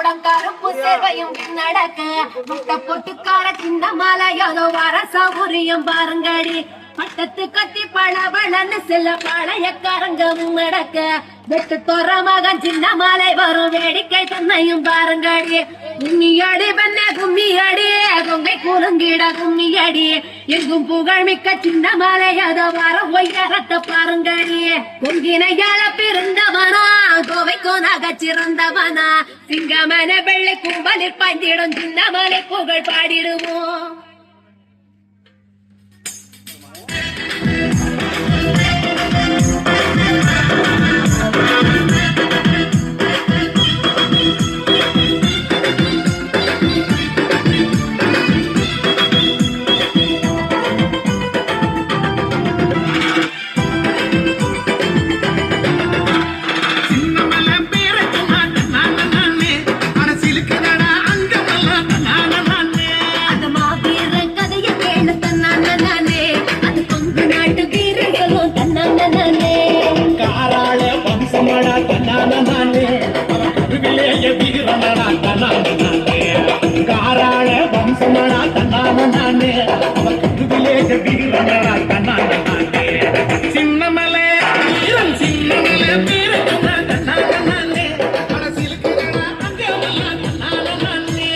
கூடம் கருப்பு சேர்வையும் நடக்க முட்டை பொட்டுக்கார சின்ன மாலையோதோ வர சௌரியம் பாருங்கடி பட்டத்து கத்தி பழபழன்னு சில பழையக்காரங்கவும் நடக்க வெட்டு தோற மகன் சின்ன மாலை வரும் வேடிக்கை தன்னையும் பாருங்கடி கும்மியடி பெண்ண கும்மியடி கொங்கை குறுங்கிட கும்மியடி எங்கும் புகழ்மிக்க சின்ன மாலை அதோ வர ஒய்யரத்த பாருங்கடி கொங்கினையால பிறந்தவனா கோவைக்கோ நகச்சிறந்தவனா சிங்கமன வெள்ளை கும்பலில் பாய்ந்திடும் சின்ன மாலை புகழ் பாடிடுவோம். காராள வம்சமடா தன்னான நானே அவ கருவிலேஜ வீரனடா தன்னான நானே சின்னமலே வீரன் சின்னமலே வீரன் தன்னான நானே அரசியலுக்குடா அங்கவல்ல தன்னான நானே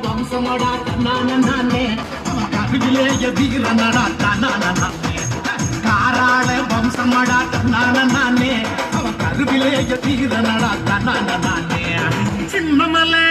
வம்சமடா தன்னான நானே அவன் கருவிலேய வீரனடா தன்னான நானே காராள வம்சமடா தன்னான நானே அவன் கருவிலேய வீரனடா தன்னான நானே சின்னமலை